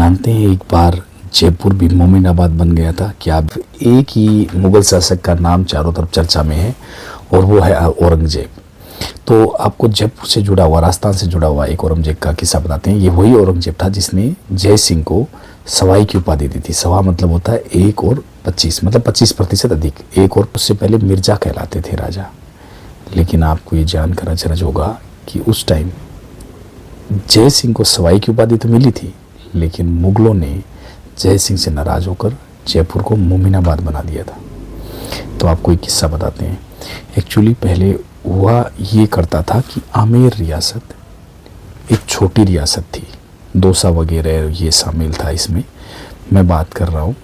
जानते हैं एक बार जयपुर भी मोमिनाबाद बन गया था। क्या अब एक ही मुगल शासक का नाम चारों तरफ चर्चा में है और वो है औरंगजेब। तो आपको जयपुर से जुड़ा हुआ, राजस्थान से जुड़ा हुआ एक औरंगजेब का किस्सा बताते हैं। ये वही औरंगजेब था जिसने जय सिंह को सवाई की उपाधि दी थी। सवा मतलब होता है 1 और 25, मतलब 25% अधिक। 1 और उससे पहले मिर्जा कहलाते थे राजा। लेकिन आपको ये जानकर अचरज होगा कि उस टाइम जय सिंह को सवाई की उपाधि तो मिली थी, लेकिन मुगलों ने जय सिंह से नाराज होकर जयपुर को मोमिनाबाद बना दिया था। तो आपको एक किस्सा बताते हैं। एक्चुअली पहले हुआ ये करता था कि आमेर रियासत एक छोटी रियासत थी, दौसा वगैरह ये शामिल था इसमें। मैं बात कर रहा हूँ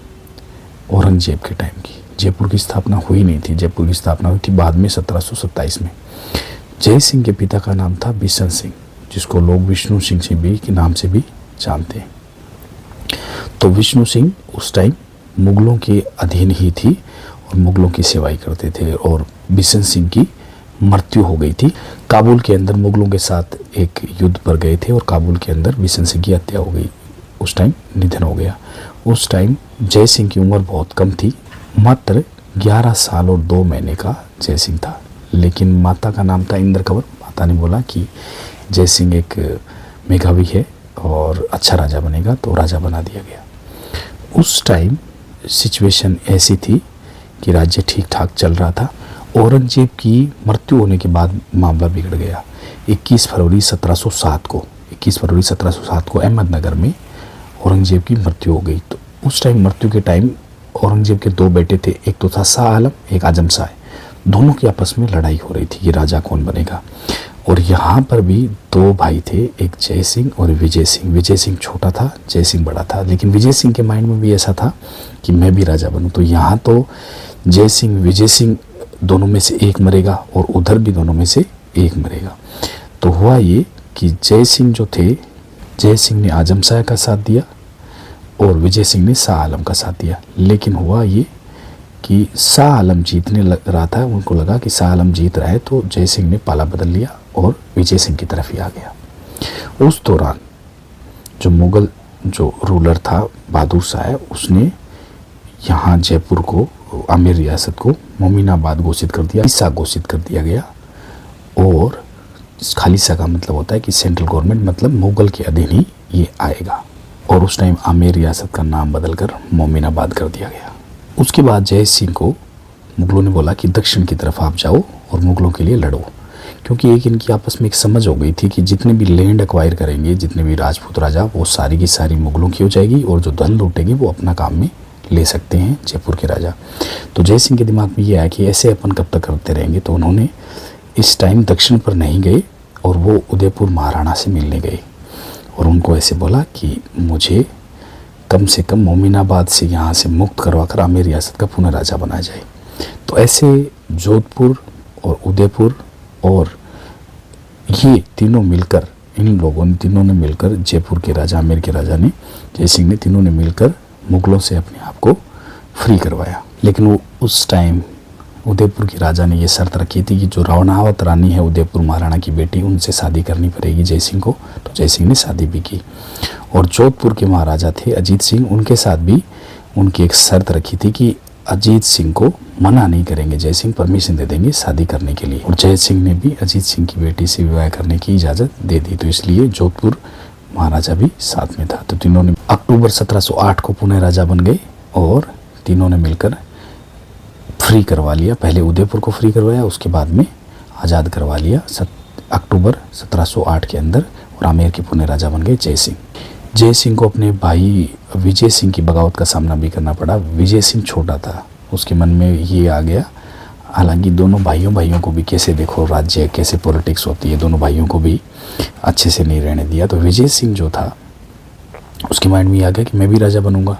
औरंगजेब के टाइम की। जयपुर की स्थापना हुई नहीं थी, जयपुर की स्थापना हुई थी बाद में 1727 में। जय सिंह के पिता का नाम था बिशन सिंह, जिसको लोग विष्णु सिंह से भी के नाम से भी जानते हैं। तो विष्णु सिंह उस टाइम मुगलों के अधीन ही थी और मुगलों की सेवाई करते थे। और बिशन सिंह की मृत्यु हो गई थी। काबुल के अंदर मुगलों के साथ एक युद्ध पर गए थे और काबुल के अंदर बिशन सिंह की हत्या हो गई। उस टाइम निधन हो गया। उस टाइम जय सिंह की उम्र बहुत कम थी, मात्र 11 साल और 2 महीने का जय सिंह था। लेकिन माता का नाम था इंद्र कंवर। माता ने बोला कि जय सिंह एक मेधावी है और अच्छा राजा बनेगा, तो राजा बना दिया गया। उस टाइम सिचुएशन ऐसी थी कि राज्य ठीक ठाक चल रहा था। औरंगजेब की मृत्यु होने के बाद मामला बिगड़ गया। 21 फरवरी 1707 को अहमदनगर में औरंगजेब की मृत्यु हो गई। तो उस टाइम मृत्यु के टाइम औरंगजेब के 2 बेटे थे, एक तो था शाह आलम, एक आजम शाह। दोनों की आपस में लड़ाई हो रही थी कि राजा कौन बनेगा। और यहाँ पर भी 2 भाई थे, एक जय सिंह और विजय सिंह। विजय सिंह छोटा था, जय सिंह बड़ा था, लेकिन विजय सिंह के माइंड में भी ऐसा था कि मैं भी राजा बनूं। तो यहाँ तो जय सिंह विजय सिंह दोनों में से एक मरेगा और उधर भी दोनों में से एक मरेगा। तो हुआ ये कि जय सिंह जो थे, जय सिंह ने आजम शाह का साथ दिया और विजय सिंह ने शाह आलम का साथ दिया। लेकिन हुआ ये कि शाह आलम जीतने लग रहा था। उनको लगा कि शाह आलम जीत रहा है, तो जय सिंह ने पाला बदल लिया और विजय सिंह की तरफ ही आ गया। उस दौरान जो मुगल जो रूलर था बहादुर शाह, उसने यहाँ जयपुर को, आमेर रियासत को मोमिनाबाद घोषित कर दिया, खालिसा घोषित कर दिया गया। और खालिसा का मतलब होता है कि सेंट्रल गवर्नमेंट, मतलब मुगल के अधीन ही ये आएगा। और उस टाइम आमेर रियासत का नाम बदलकर मोमिनाबाद कर दिया गया। उसके बाद जय सिंह को मुगलों ने बोला कि दक्षिण की तरफ आप जाओ और मुगलों के लिए लड़ो, क्योंकि एक इनकी आपस में एक समझ हो गई थी कि जितने भी लैंड एक्वायर करेंगे, जितने भी राजपूत राजा, वो सारी की सारी मुगलों की हो जाएगी और जो धन लूटेंगे वो अपना काम में ले सकते हैं जयपुर के राजा। तो जय सिंह के दिमाग में ये आया कि ऐसे अपन कब तक करते रहेंगे। तो उन्होंने इस टाइम दक्षिण पर नहीं गए और वो उदयपुर महाराणा से मिलने गए और उनको ऐसे बोला कि मुझे कम से कम मोमिनाबाद से यहाँ से मुक्त करवा कर आमेर रियासत का पुनः राजा बनाया जाए। तो ऐसे जोधपुर और उदयपुर और ये तीनों मिलकर, इन लोगों ने तीनों ने मिलकर, जयपुर के राजा, आमेर के राजा ने, जय सिंह ने, तीनों ने मिलकर मुगलों से अपने आप को फ्री करवाया। लेकिन वो उस टाइम उदयपुर के राजा ने ये शर्त रखी थी कि जो रावणावत रानी है उदयपुर महाराणा की बेटी, उनसे शादी करनी पड़ेगी जय सिंह को। तो जय सिंह ने शादी भी की। और जोधपुर के महाराजा थे अजीत सिंह, उनके साथ भी उनकी एक शर्त रखी थी कि अजीत सिंह को मना नहीं करेंगे, जय सिंह परमिशन दे देंगे शादी करने के लिए। और जय सिंह ने भी अजीत सिंह की बेटी से विवाह करने की इजाज़त दे दी। तो इसलिए जोधपुर महाराजा भी साथ में था। तो तीनों ने अक्टूबर 1708 को पुनः राजा बन गए और तीनों ने मिलकर फ्री करवा लिया। पहले उदयपुर को फ्री करवाया, उसके बाद में आज़ाद करवा लिया अक्टूबर 1708 के अंदर। और आमेर के पुनः राजा बन गए जय सिंह। जय सिंह को अपने भाई विजय सिंह की बगावत का सामना भी करना पड़ा। विजय सिंह छोटा था, उसके मन में ये आ गया। हालांकि दोनों भाइयों को भी, कैसे देखो राज्य कैसे पॉलिटिक्स होती है, दोनों भाइयों को भी अच्छे से नहीं रहने दिया। तो विजय सिंह जो था, उसके माइंड में आ गया कि मैं भी राजा बनूंगा।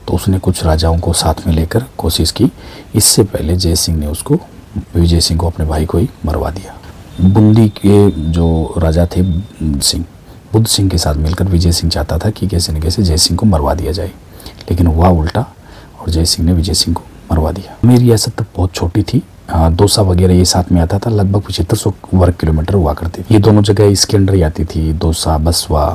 तो उसने कुछ राजाओं को साथ में लेकर कोशिश की। इससे पहले जय सिंह ने विजय सिंह को, अपने भाई को ही मरवा दिया। बूंदी के जो राजा थे बुद्ध सिंह के साथ मिलकर विजय सिंह चाहता था कि कैसे न कैसे जय सिंह को मरवा दिया जाए, लेकिन हुआ उल्टा और जय सिंह ने विजय सिंह को मरवा दिया। मेरी रियासत तब बहुत छोटी थी, दौसा वगैरह ये साथ में आता था। लगभग 7500 वर्ग किलोमीटर हुआ करती थी। ये दोनों जगह इसके अंडर ही आती थी, दौसा, बसवा।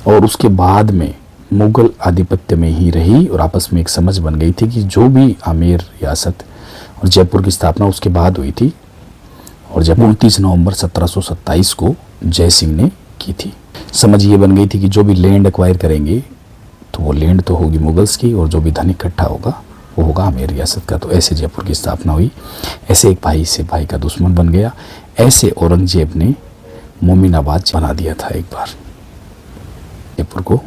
और उसके बाद में मुगल आधिपत्य में ही रही और आपस में एक समझ बन गई थी कि जो भी आमेर रियासत और जयपुर की स्थापना उसके बाद हुई थी, और जब 29 नवंबर 1727 को जय सिंह ने की थी। समझ ये बन गई थी कि जो भी लैंड एक्वायर करेंगे तो वो लैंड तो होगी मुगल्स की, और जो भी धन इकट्ठा होगा वो होगा आमेर रियासत का। तो ऐसे जयपुर की स्थापना हुई। ऐसे एक भाई से भाई का दुश्मन बन गया। ऐसे औरंगजेब ने मोमिनाबाद बना दिया था एक बार, जयपुर को